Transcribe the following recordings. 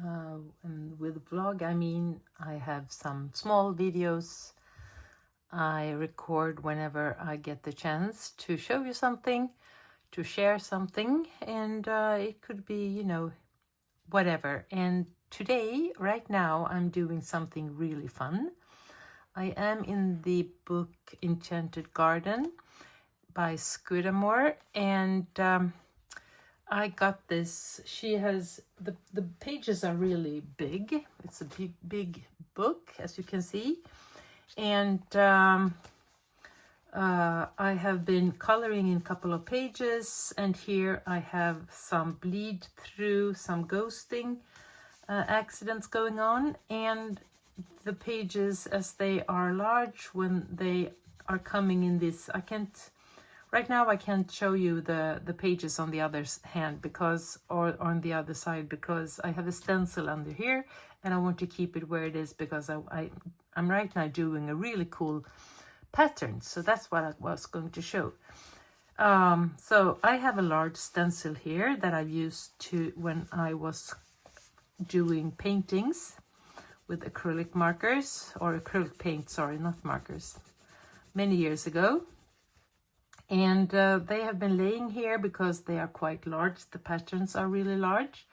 And with vlog, I mean I have some small videos I record whenever I get the chance to show you something, to share something, and it could be, you know, whatever. And today, right now, I'm doing something really fun. I am in the book Enchanted Garden by Scudamore, and I got this. She has the pages are really big. It's a big book, as you can see, and I have been coloring in a couple of pages, and here I have some bleed through, some ghosting accidents going on, and the pages, as they are large, when they are coming in this, I can't right now, I can't show you the pages on the other hand because, or on the other side, because I have a stencil under here and I want to keep it where it is because I'm right now doing a really cool pattern. So that's what I was going to show. So I have a large stencil here that I used to when I was doing paintings with acrylic markers, or acrylic paint, sorry, not markers, many years ago. And they have been laying here because they are quite large. The patterns are really large.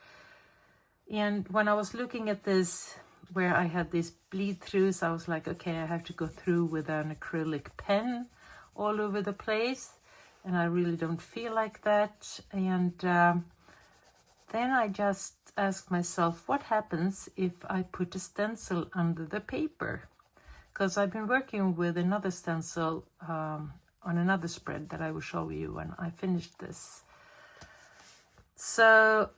And when I was looking at this, where I had these bleed throughs, I was like, okay, I have to go through with an acrylic pen all over the place. And I really don't feel like that. And then I just asked myself, what happens if I put a stencil under the paper? Because I've been working with another stencil on another spread that I will show you when I finish this. So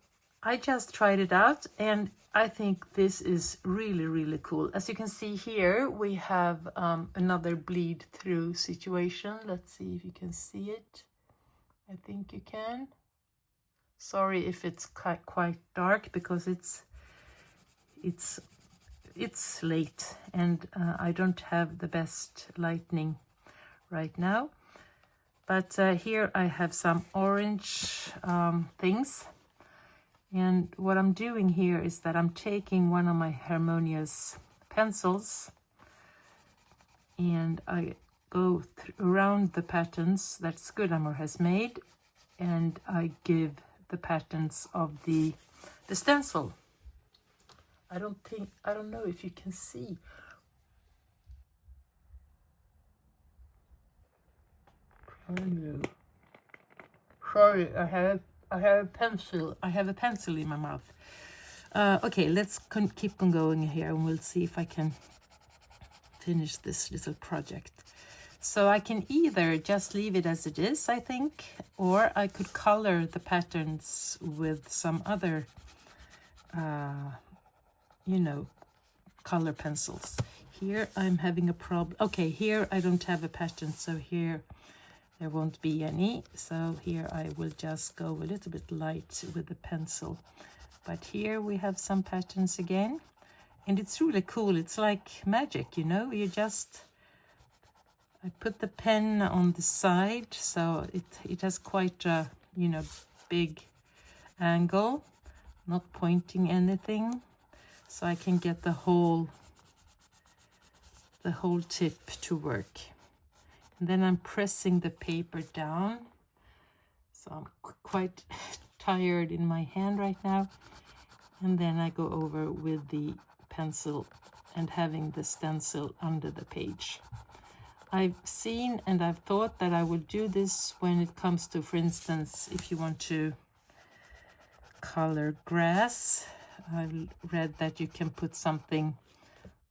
I just tried it out, and I think this is really cool. As you can see here, we have another bleed through situation. Let's see if you can see it. I think you can. Sorry if it's quite dark because it's late and I don't have the best lighting right now. But here I have some orange things. And what I'm doing here is that I'm taking one of my Harmonious pencils and I go around the patterns that Scudamore has made, and I give the patterns of the stencil. I don't know if you can see. Sorry, I have a pencil. I have a pencil in my mouth. Okay, let's keep on going here, and we'll see if I can finish this little project. So I can either just leave it as it is, I think, or I could color the patterns with some other, you know, color pencils. Here I'm having a problem. Okay, here I don't have a pattern, so here there won't be any. So here I will just go a little bit light with the pencil. But here we have some patterns again. And it's really cool. It's like magic, you know. I put the pen on the side, so it has quite a, you know, big angle, not pointing anything. So I can get the whole tip to work. And then I'm pressing the paper down. So I'm quite tired in my hand right now. And then I go over with the pencil and having the stencil under the page. I've seen and I've thought that I would do this when it comes to, for instance, if you want to color grass. I've read that you can put something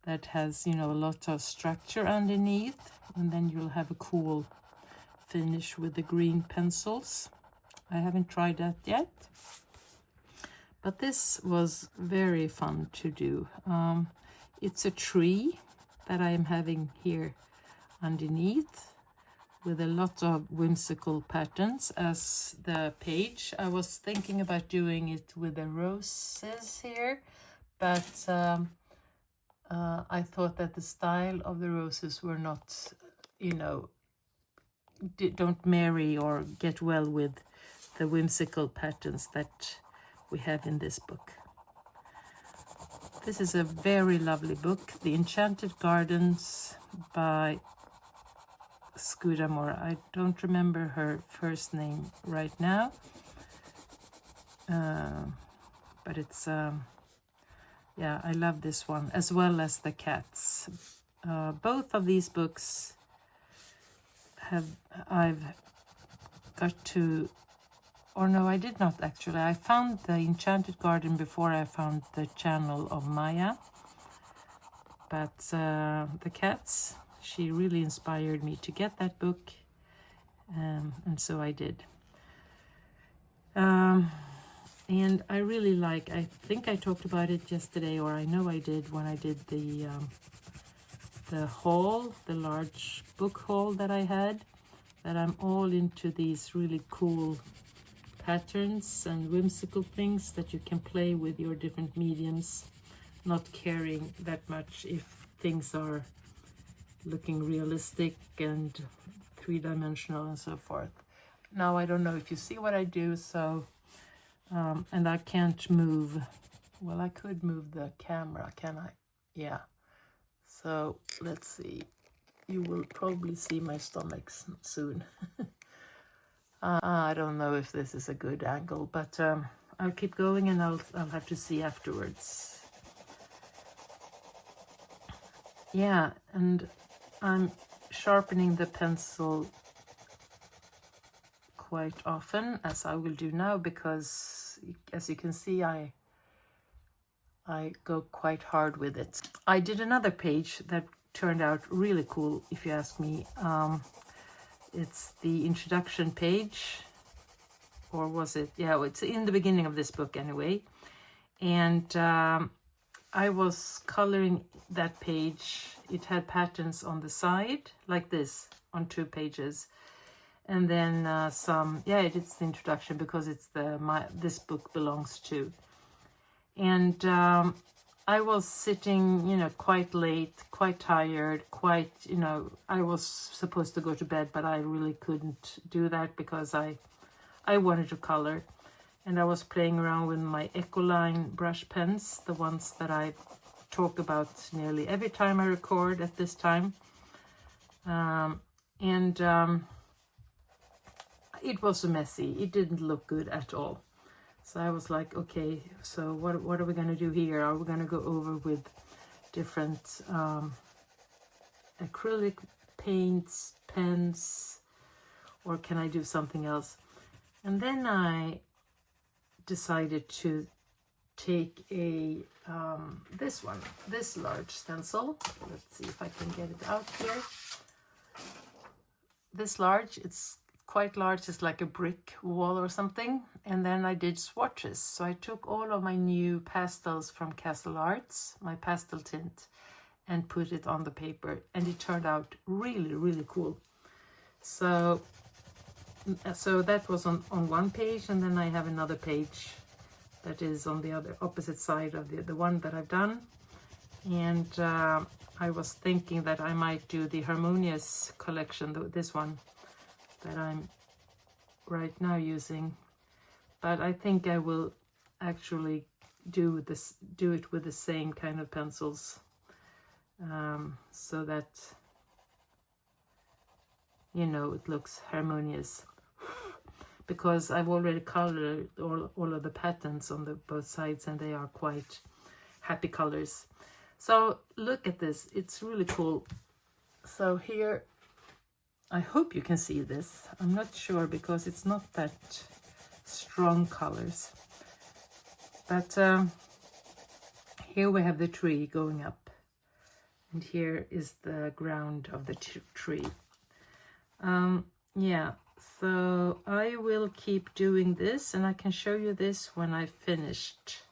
that has, you know, a lot of structure underneath, and then you'll have a cool finish with the green pencils. I haven't tried that yet, but this was very fun to do. It's a tree that I am having here underneath with a lot of whimsical patterns as the page. I was thinking about doing it with the roses here, but I thought that the style of the roses were not, you know, don't marry or get well with the whimsical patterns that we have in this book. This is a very lovely book, The Enchanted Gardens by Scudamore. I don't remember her first name right now, but it's yeah, I love this one as well as The Cats. Both of these books I've got to, or no, I did not actually. I found The Enchanted Garden before I found the channel of Maya, but The Cats, she really inspired me to get that book, and so I did. And I really like, I think I talked about it yesterday, or I know I did when I did the haul, the large book haul that I had, that I'm all into these really cool patterns and whimsical things that you can play with your different mediums, not caring that much if things are looking realistic and three-dimensional and so forth. Now I don't know if you see what I do, so and I can't move. Well, I could move the camera, can I? Yeah. So let's see. You will probably see my stomach soon. I don't know if this is a good angle, but I'll keep going and I'll have to see afterwards. Yeah, and I'm sharpening the pencil quite often, as I will do now, because as you can see, I go quite hard with it. I did another page that turned out really cool, if you ask me. It's the introduction page, or was it? Yeah, it's in the beginning of this book anyway. And I was coloring that page. It had patterns on the side, like this, on 2 pages. And then some, yeah, it's the introduction because it's this book belongs to. And I was sitting, you know, quite late, quite tired, quite, you know, I was supposed to go to bed, but I really couldn't do that because I wanted to color. And I was playing around with my Ecoline brush pens, the ones that I talk about nearly every time I record at this time. It was messy. It didn't look good at all. So I was like, okay, so what are we going to do here? Are we going to go over with different acrylic paints, pens, or can I do something else? And then I decided to take this large stencil. Let's see if I can get it out here. This large, it's quite large, it's like a brick wall or something. And then I did swatches. So I took all of my new pastels from Castle Arts, my pastel tint, and put it on the paper, and it turned out really, really cool. So that was on one page, and then I have another page that is on the opposite side of the one that I've done. And I was thinking that I might do the Harmonious collection, this one that I'm right now using, but I think I will actually do it with the same kind of pencils, so that, you know, it looks harmonious, because I've already colored all of the patterns on both sides, and they are quite happy colors. So look at this, it's really cool. So here, I hope you can see this. I'm not sure because it's not that strong colors. But here we have the tree going up. And here is the ground of the tree. Yeah, so I will keep doing this, and I can show you this when I've finished,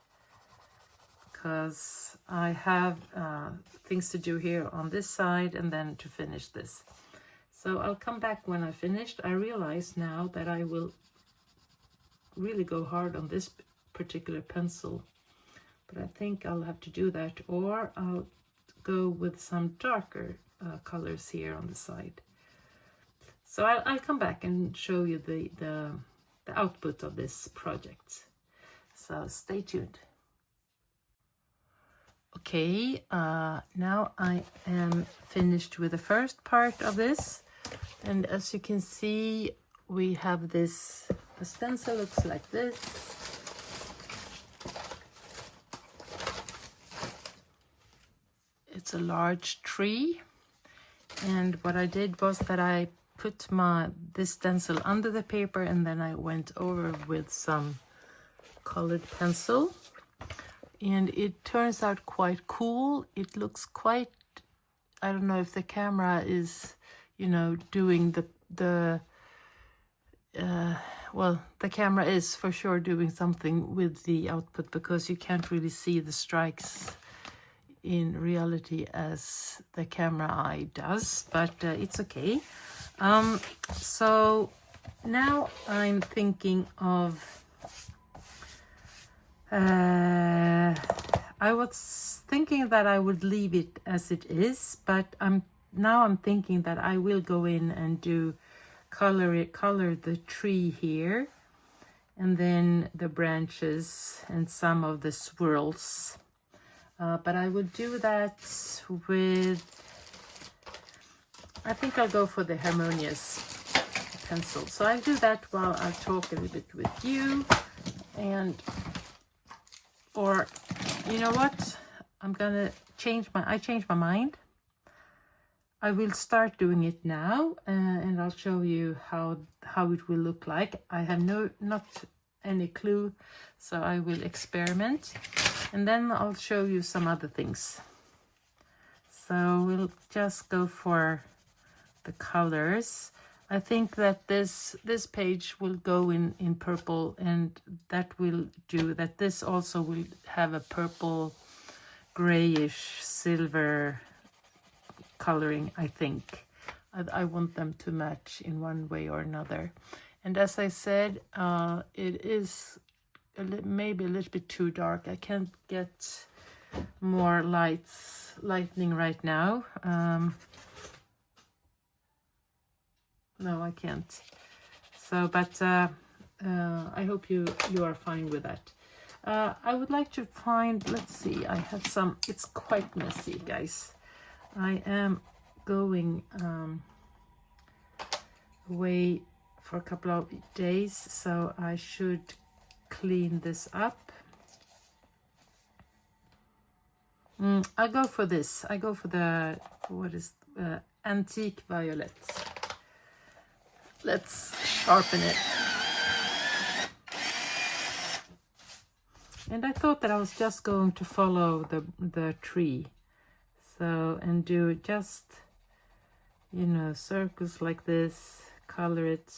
because I have things to do here on this side and then to finish this. So I'll come back when I finished. I realize now that I will really go hard on this particular pencil, but I think I'll have to do that, or I'll go with some darker colors here on the side. So I'll come back and show you the output of this project. So stay tuned. Okay, now I am finished with the first part of this, and as you can see, we have this, the stencil looks like this. It's a large tree, and what I did was that I put this stencil under the paper, and then I went over with some colored pencil, and it turns out quite cool. It looks quite, I don't know if the camera is, you know, doing well, the camera is for sure doing something with the output, because you can't really see the strikes in reality as the camera eye does, but it's okay. So now I'm thinking of I was thinking that I would leave it as it is, but now I'm thinking that I will go in and do color the tree here, and then the branches and some of the swirls. But I would do that with, I think I'll go for the harmonious pencil. So I'll do that while I talk a little bit with you, or you know what? I'm gonna changed my mind. I will start doing it now, and I'll show you how it will look like. I have not any clue, so I will experiment, and then I'll show you some other things. So we'll just go for the colors. I think that this page will go in purple, and that will do that. This also will have a purple, grayish, silver coloring, I think. I want them to match in one way or another. And as I said, it is maybe a little bit too dark. I can't get more lightning right now. No, I can't. So, but I hope you are fine with that. I would like to find, let's see, I have some, it's quite messy, guys. I am going away for a couple of days, so I should clean this up. I'll go for this. I go for the, what is antique violet. Let's sharpen it. And I thought that I was just going to follow the tree. So, and do just, you know, circles like this, color it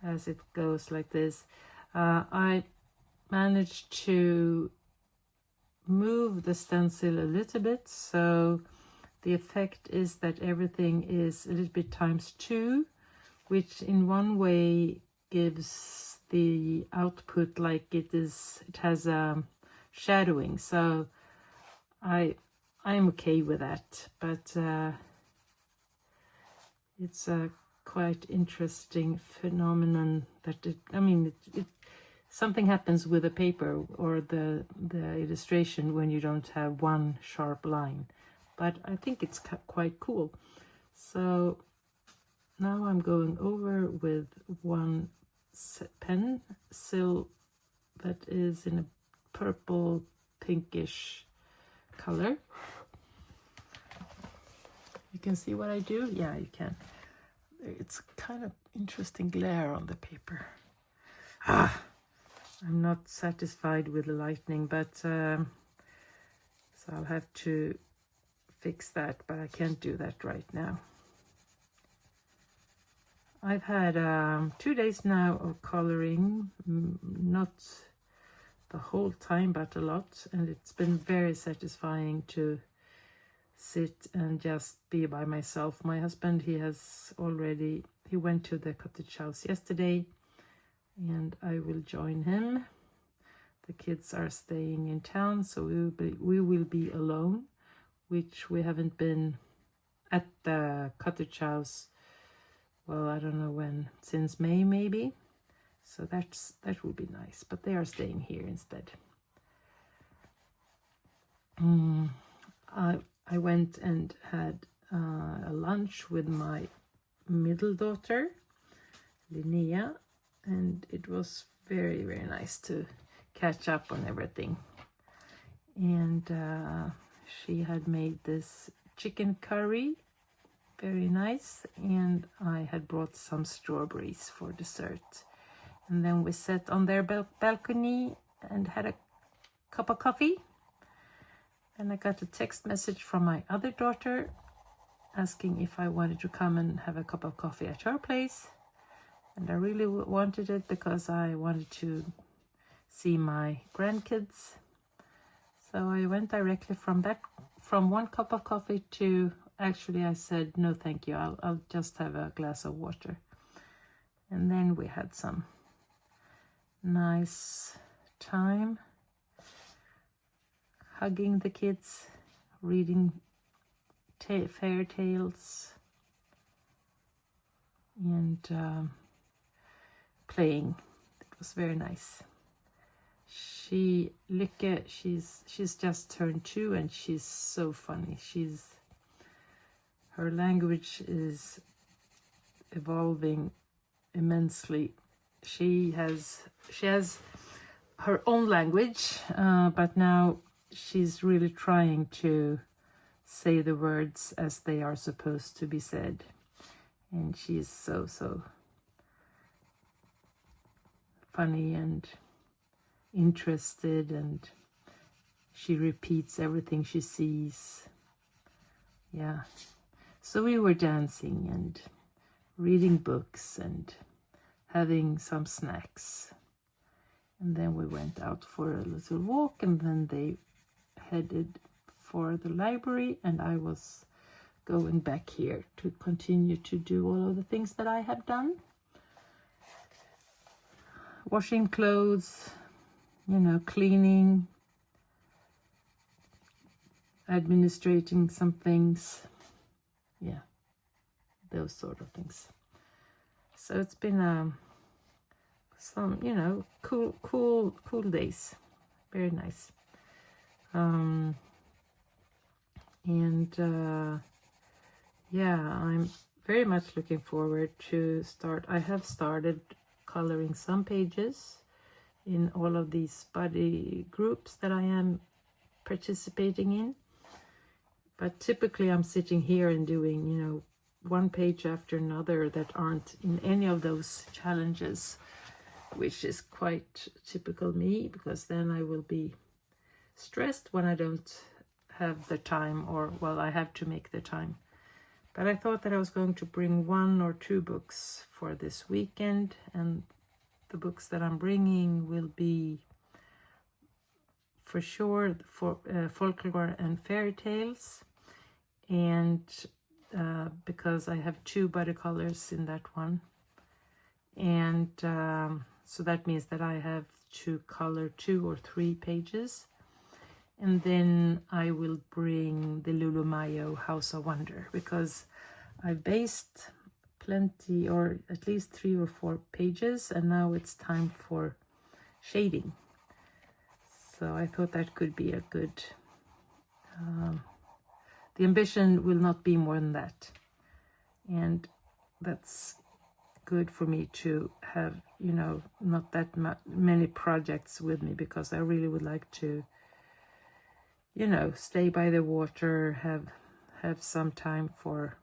as it goes like this. I managed to move the stencil a little bit, so the effect is that everything is a little bit ×2, which in one way gives the output like it has shadowing. So I'm okay with that, but it's a quite interesting phenomenon that something happens with the paper or the illustration when you don't have one sharp line. But I think it's quite cool. So now I'm going over with one pencil that is in a purple pinkish color. You can see what I do? Yeah, you can. It's kind of interesting glare on the paper. I'm not satisfied with the lighting, but so I'll have to fix that, but I can't do that right now. I've had 2 days now of coloring, not the whole time, but a lot, and it's been very satisfying to sit and just be by myself. My husband, he went to the cottage house yesterday, and I will join him. The kids are staying in town, so we will be alone, which we haven't been at the cottage house, well, I don't know when, since May maybe. So that will be nice, but they are staying here instead. I went and had a lunch with my middle daughter, Linnea, and it was very, very nice to catch up on everything. And she had made this chicken curry, very nice, and I had brought some strawberries for dessert. And then we sat on their balcony and had a cup of coffee. And I got a text message from my other daughter asking if I wanted to come and have a cup of coffee at her place. And I really wanted it because I wanted to see my grandkids. So I went directly from one cup of coffee to, actually I said, no thank you, I'll just have a glass of water. And then we had some nice time hugging the kids, reading fairy tales, and playing. It was very nice. Lykke, she's just turned 2 and she's so funny. Her language is evolving immensely. She has her own language, but now she's really trying to say the words as they are supposed to be said. And she's so funny and interested, and she repeats everything she sees. Yeah. So we were dancing and reading books and having some snacks. And then we went out for a little walk, and then they headed for the library, and I was going back here to continue to do all of the things that I have done. Washing clothes, cleaning, administrating some things. Yeah, those sort of things. So it's been some, cool days. Very nice. Yeah, I'm very much looking forward to I have started coloring some pages in all of these buddy groups that I am participating in. But typically I'm sitting here and doing, one page after another that aren't in any of those challenges, which is quite typical me, because then I will be stressed when I don't have the time, or, well, I have to make the time. But I thought that I was going to bring 1 or 2 books for this weekend, and the books that I'm bringing will be, for sure, for folklore and fairy tales, and because I have 2 buddy colors in that one, and so that means that I have to color 2 or 3 pages. And then I will bring the Lulu Mayo House of Wonder, because I based plenty, or at least 3 or 4 pages, and now it's time for shading. So I thought that could be a good, the ambition will not be more than that. And that's good for me to have, not that many projects with me, because I really would like to, stay by the water, have some time for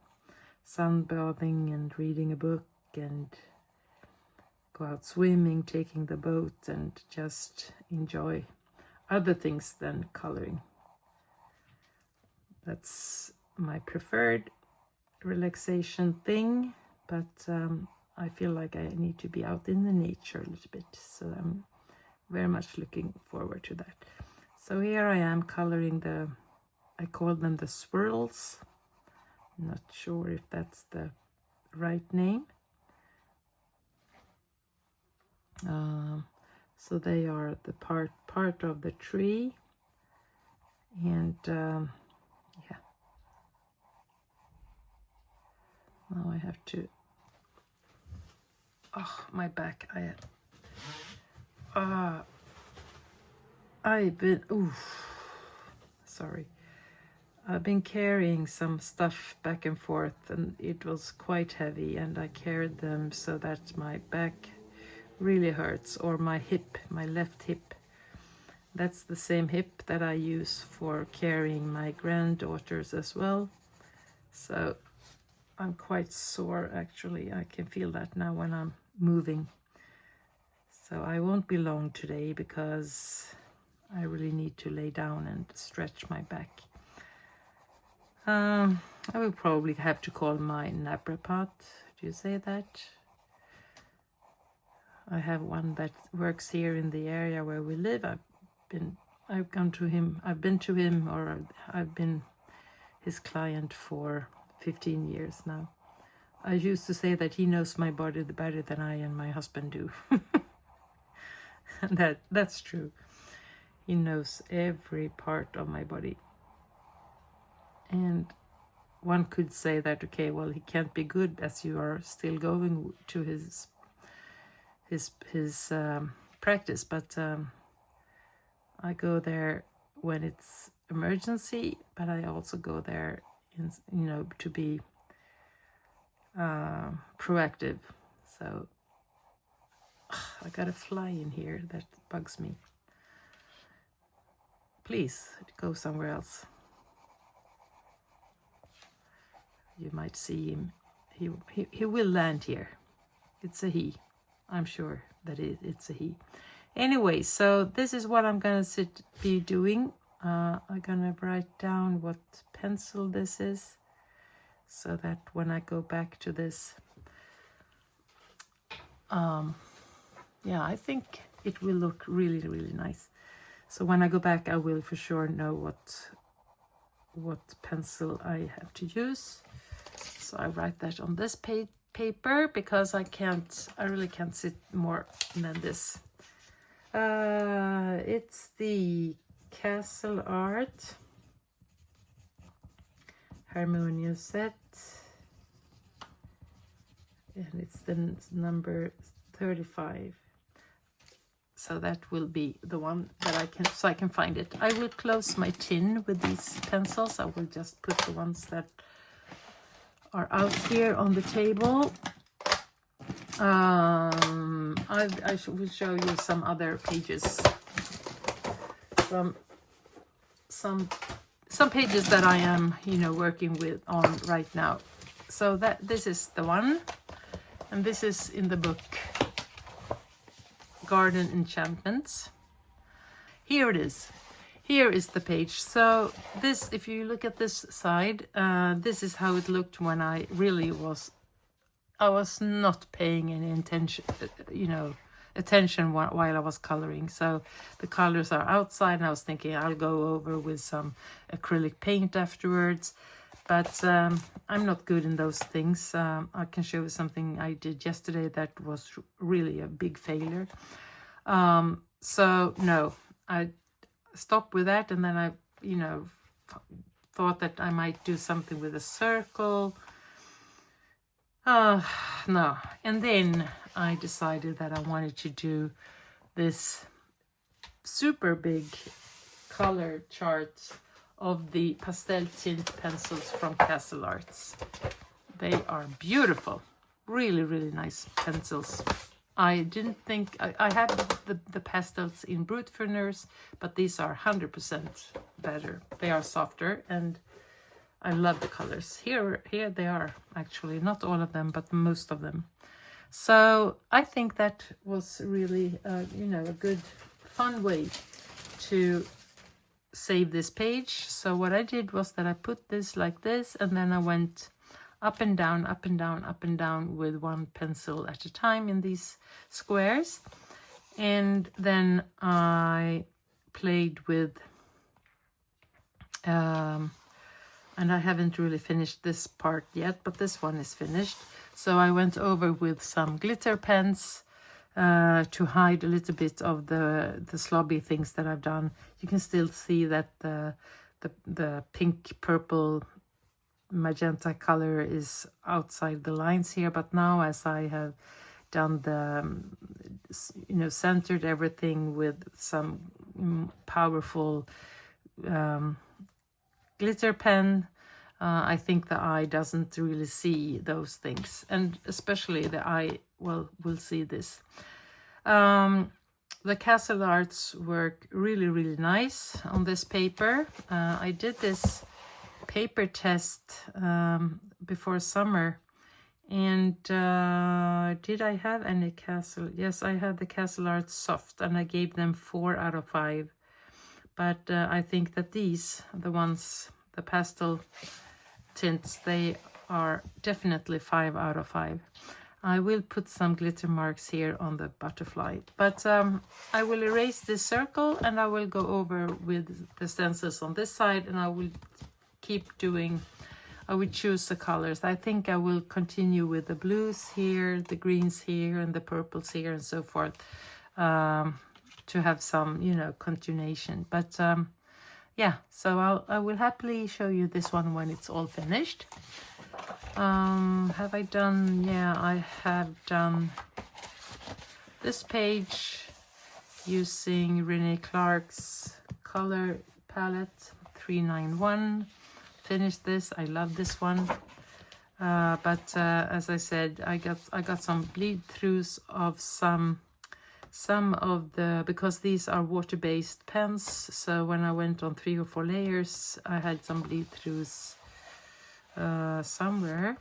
sunbathing and reading a book, and go out swimming, taking the boat, and just enjoy other things than coloring. That's my preferred relaxation thing, but I feel like I need to be out in the nature a little bit, so I'm very much looking forward to that. So here I am coloring I call them the swirls. I'm not sure if that's the right name. So they are the part of the tree, and yeah. Now I have to, my back, sorry. I've been carrying some stuff back and forth, and it was quite heavy, and I carried them so that my back really hurts, or my hip, my left hip. That's the same hip that I use for carrying my granddaughters as well. So I'm quite sore, actually. I can feel that now when I'm moving. So I won't be long today because I really need to lay down and stretch my back. I will probably have to call my naprapat. Do you say that? I have one that works here in the area where we live. I've been his client for 15 years now. I used to say that he knows my body better than I and my husband do. That's true. He knows every part of my body. And one could say that, okay, well, he can't be good as you are still going to his practice, but I go there when it's emergency, but I also go there to be proactive. So I got a fly in here that bugs me. Please go somewhere else. You might see him. He will land here. It's a he. I'm sure that it's a he. Anyway, so this is what I'm gonna be doing. I'm gonna write down what pencil this is, so that when I go back to this, yeah, I think it will look really, really nice. So when I go back, I will for sure know what pencil I have to use. So I write that on this paper because I really can't sit more than this. It's the Castle Art Harmonious set, and it's the number 35. So that will be the one that I can find it. I will close my tin with these pencils. I will just put the ones that are out here on the table. I will show you some other pages, some pages that I am working on right now. So this is the one, and this is in the book Garden Enchantments. Here it is. Here is the page. So this, if you look at this side, this is how it looked when I was not paying any attention while I was coloring. So the colors are outside, and I was thinking I'll go over with some acrylic paint afterwards. But I'm not good in those things. I can show you something I did yesterday that was really a big failure. So no, I stopped with that, and then I thought that I might do something with a circle. No, and then I decided that I wanted to do this super big color chart of the pastel tint pencils from Castle Arts. They are beautiful, really, really nice pencils. I didn't think I have the pastels in Brut Furneurs, but these are 100% better. They are softer, and I love the colors. Here they are, actually, not all of them, but most of them. So I think that was really a good, fun way to save this page. So what I did was that I put this like this, and then I went up and down, up and down, up and down with one pencil at a time in these squares. And then I played with, and I haven't really finished this part yet, but this one is finished. So I went over with some glitter pens to hide a little bit of the slobby things that I've done. You can still see that the pink, purple, magenta color is outside the lines here, but now as I have done the centered everything with some powerful glitter pen, I think the eye doesn't really see those things, and especially the eye will see this. The Castle Arts work really, really nice on this paper. I did this paper test before summer, and did I have any Castle? Yes, I had the Castle Arts Soft, and I gave them 4 out of 5. But I think that these, the ones, the pastel tints, they are definitely 5 out of 5. I will put some glitter marks here on the butterfly, but I will erase this circle and I will go over with the stencils on this side, and I will keep doing, I will choose the colors. I think I will continue with the blues here, the greens here, and the purples here, and so forth, to have some, you know, continuation. But yeah, so I will happily show you this one when it's all finished. Have I done? Yeah, I have done this page using Renee Clark's color palette 391. Finished this. I love this one. But as I said, I got some bleed throughs of some of the, because these are water-based pens, so when I went on 3 or 4 layers, I had some bleed throughs somewhere,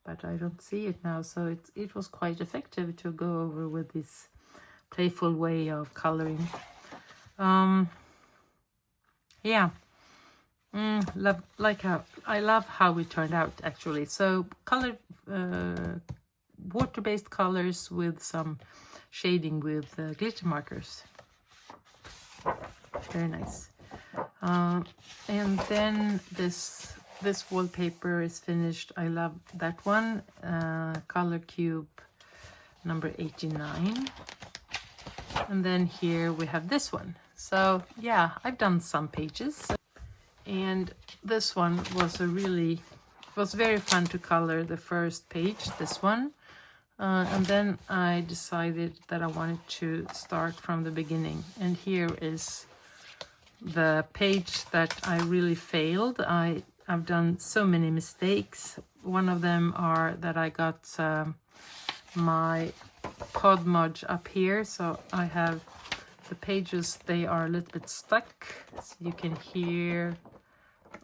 but I don't see it now. So it was quite effective to go over with this playful way of coloring. Yeah, I love how it turned out, actually. So colored water-based colors with some shading with glitter markers. Very nice. And then this wallpaper is finished. I love that one. Color cube number 89. And then here we have this one. So yeah, I've done some pages. And this one was very fun to color, the first page, this one. And then I decided that I wanted to start from the beginning. And here is the page that I really failed. I've done so many mistakes. One of them are that I got my Pod Mod up here. So I have the pages, they are a little bit stuck. So you can hear,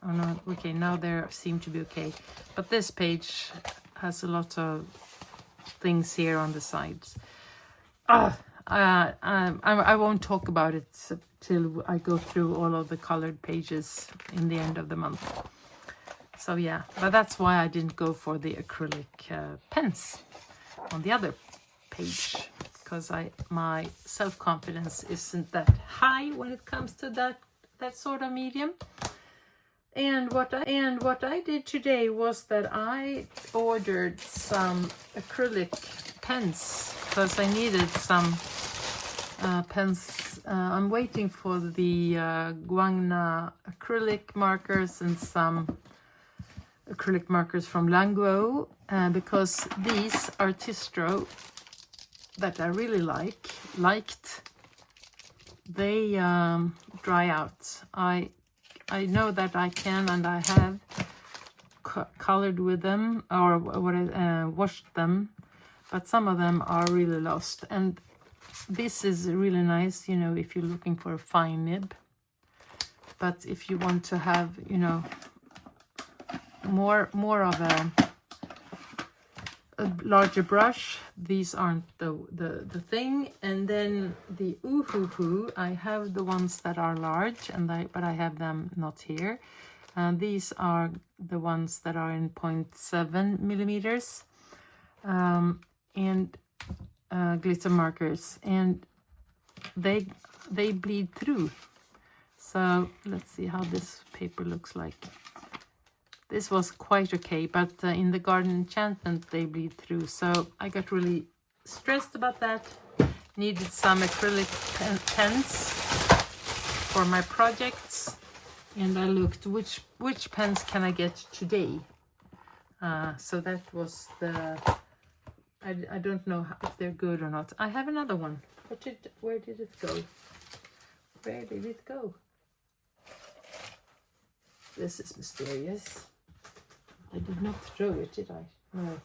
oh no, okay, now they seem to be okay. But this page has a lot of things here on the sides. I won't talk about it till I go through all of the colored pages in the end of the month. So yeah, but that's why I didn't go for the acrylic pens on the other page, because my self-confidence isn't that high when it comes to that sort of medium. And what I did today was that I ordered some acrylic pens because I needed some pens. I'm waiting for the Guangna acrylic markers and some acrylic markers from Languo, because these Artistro that I really liked, they dry out. I know that I can, and I have colored with them or washed them, but some of them are really lost. And this is really nice, you know, if you're looking for a fine nib. But if you want to have, you know, more of a larger brush, these aren't the thing. And then the Oohoo, I have the ones that are large, but I have them not here. And these are the ones that are in 0.7 millimeters, and glitter markers, and they bleed through. So let's see how this paper looks like. This was quite okay, but in the Garden Enchantment they bleed through. So I got really stressed about that. Needed some acrylic pens for my projects, and I looked which pens can I get today. So that was the. I don't know if they're good or not. I have another one. Where did it go? Where did it go? This is mysterious. I did not throw it, did I? No.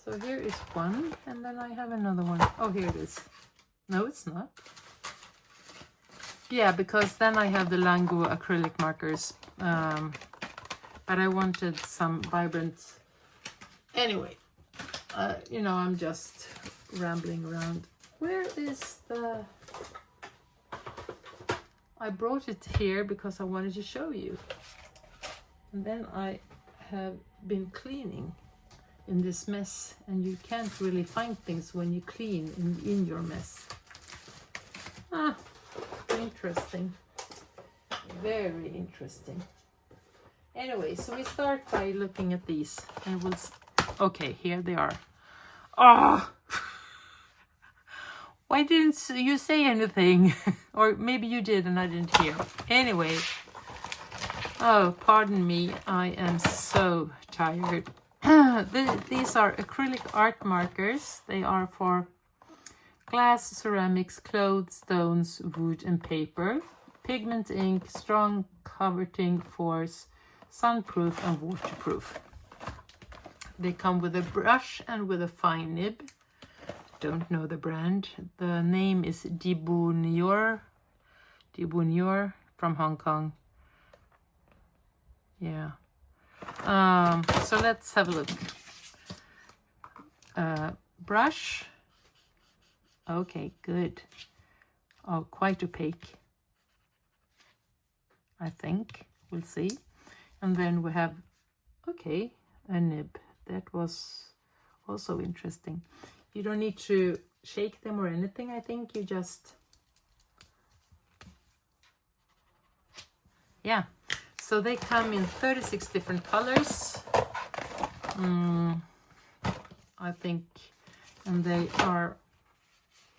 So here is one, and then I have another one. Oh, here it is. No, it's not. Yeah, because then I have the Lango acrylic markers. But I wanted some vibrant... Anyway, you know, I'm just rambling around. Where is the... I brought it here because I wanted to show you. And then I have been cleaning in this mess, and you can't really find things when you clean in your mess. Ah, interesting. Very interesting. Anyway, so we start by looking at these, and we'll... Okay, here they are. Oh! Why didn't you say anything? Or maybe you did and I didn't hear. Anyway. Oh, pardon me. I am so tired. These are acrylic art markers. They are for glass, ceramics, clothes, stones, wood and paper. Pigment ink, strong coverting force, sunproof and waterproof. They come with a brush and with a fine nib. Don't know the brand. The name is Dibunior from Hong Kong. Yeah. So let's have a look. Brush. Okay, good. Oh, quite opaque, I think. We'll see. And then we have, okay, a nib. That was also interesting. You don't need to shake them or anything, I think. You just... Yeah. So they come in 36 different colors. I think. And they are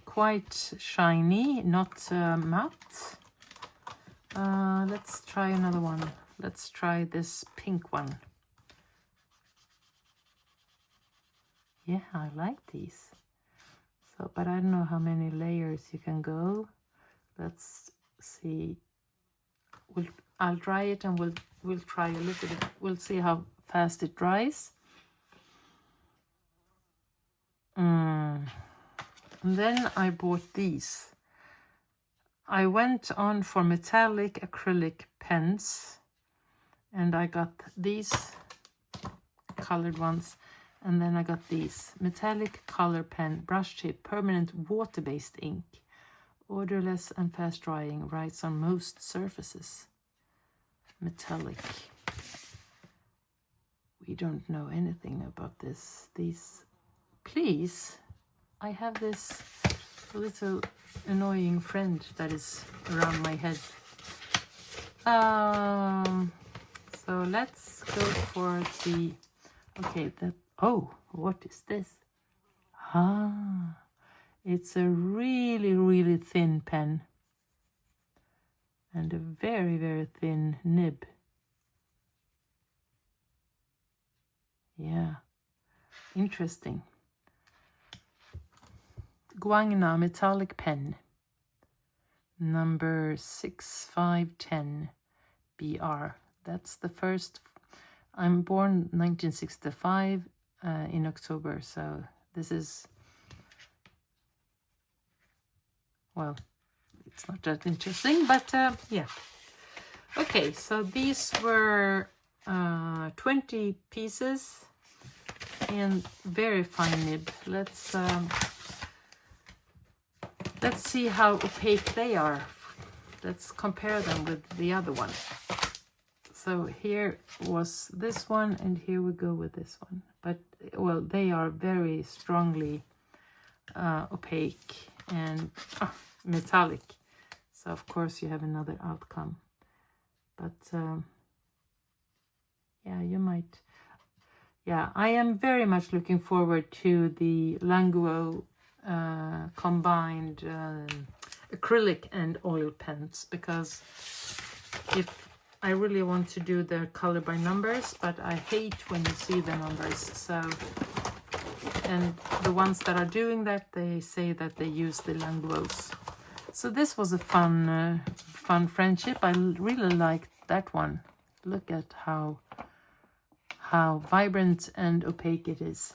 quite shiny, not matte. Let's try another one. Let's try this pink one. Yeah, I like these. So, but I don't know how many layers you can go. Let's see. I'll dry it and we'll try a little bit. We'll see how fast it dries. And then I bought these. I went on for metallic acrylic pens, and I got these colored ones. And then I got these metallic color pen, brush tip, permanent water-based ink, odorless and fast drying, writes on most surfaces. Metallic. We don't know anything about this. These, please. I have this little annoying friend that is around my head. So let's go for the. Okay, that. Oh, what is this? Ah, it's a really, really thin pen. And a very, very thin nib. Yeah, interesting. Guangna metallic pen. Number 6510 BR. That's the first. I'm born 1965. In October, so this is, well, it's not that interesting, but yeah. Okay, so these were 20 pieces and very fine nib. Let's see how opaque they are. Let's compare them with the other one. So here was this one, and here we go with this one. But, well, they are very strongly opaque and metallic. So, of course, you have another outcome. But, yeah, you might. Yeah, I am very much looking forward to the Lango combined acrylic and oil pens, because if I really want to do the color by numbers, but I hate when you see the numbers. So, and the ones that are doing that, they say that they use the Langos. So this was a fun friendship. I really liked that one. Look at how vibrant and opaque it is.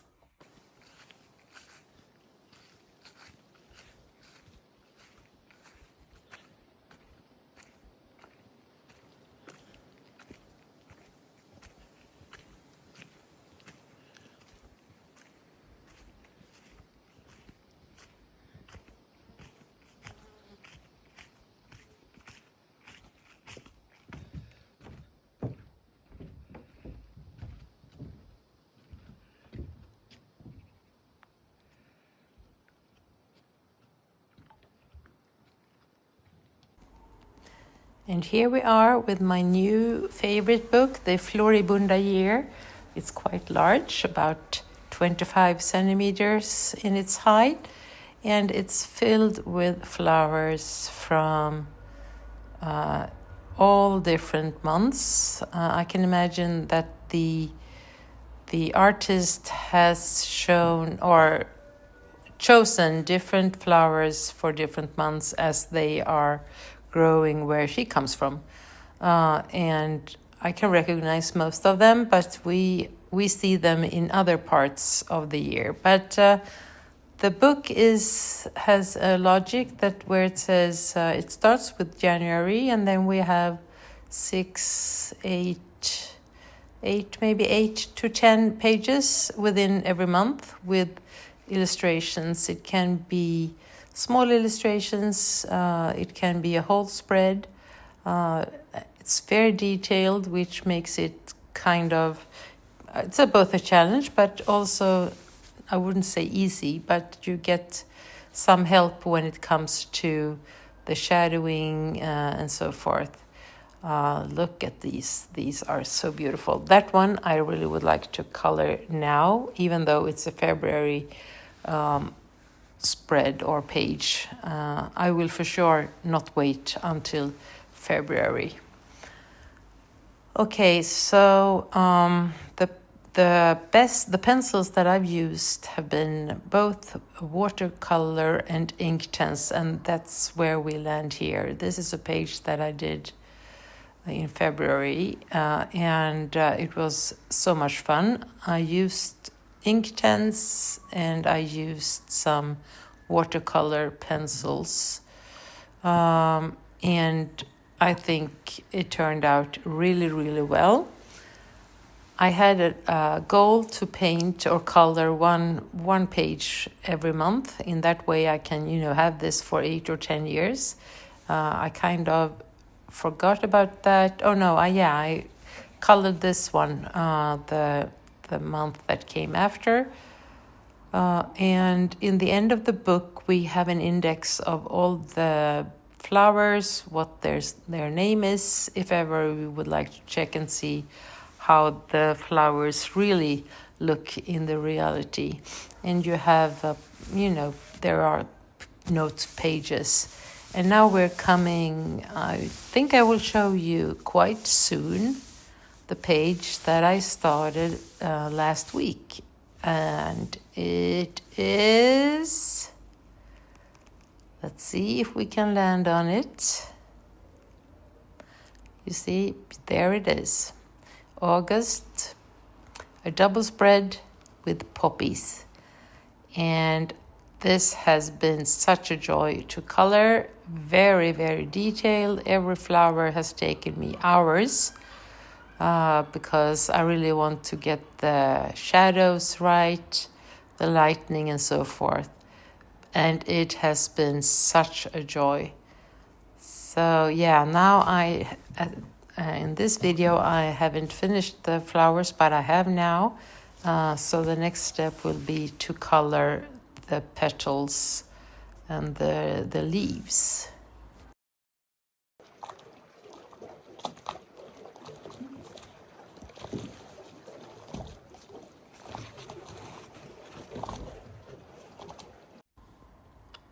And here we are with my new favorite book, the Floribunda Year. It's quite large, about 25 centimeters in its height, and it's filled with flowers from all different months. I can imagine that the artist has shown or chosen different flowers for different months as they are growing where she comes from, and I can recognize most of them, but we see them in other parts of the year. But the book has a logic that where it says it starts with January, and then we have 8 to 10 pages within every month with illustrations. It can be small illustrations, it can be a whole spread. It's very detailed, which makes it kind of, it's both a challenge, but also, I wouldn't say easy, but you get some help when it comes to the shadowing and so forth. Look at these are so beautiful. That one I really would like to color now, even though it's a February spread or page. I will for sure not wait until February. Okay, so the pencils that I've used have been both watercolor and Inktense, and that's where we land here. This is a page that I did in February, and it was so much fun. I used Inktense and I used some watercolor pencils, and I think it turned out really, really well. I had a goal to paint or color one page every month. In that way I can, have this for 8 or 10 years. I kind of forgot about that. Oh no, I colored this one the month that came after. And in the end of the book, we have an index of all the flowers, what their name is, if ever we would like to check and see how the flowers really look in the reality. And you have, there are notes pages. And now we're coming, I think I will show you quite soon the page that I started last week. And it is, let's see if we can land on it. You see, there it is. August, a double spread with poppies. And this has been such a joy to color. Very, very detailed. Every flower has taken me hours because I really want to get the shadows right, the lightning and so forth. And it has been such a joy. So yeah, now in this video I haven't finished the flowers, but I have now. So the next step will be to color the petals and the leaves.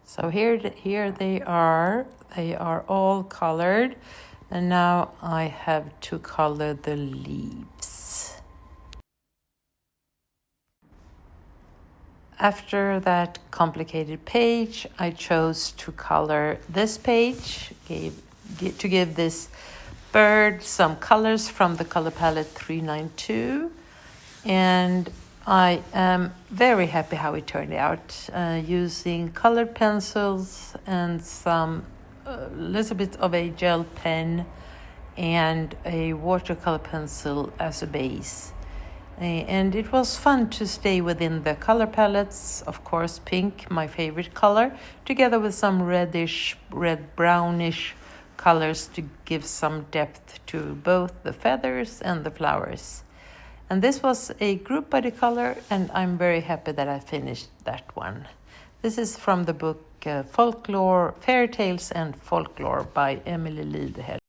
So here they are. They are all colored, and now I have to color the leaves. After that complicated page, I chose to color this page to give this bird, some colors from the color palette 392, and I am very happy how it turned out, using colored pencils and some little bit of a gel pen and a watercolor pencil as a base. And it was fun to stay within the color palettes. Of course, pink, my favorite color, together with some reddish, red-brownish colors to give some depth to both the feathers and the flowers. And this was a group body color, and I'm very happy that I finished that one. This is from the book Folklore, Fairy Tales and Folklore by Emily Lidehed.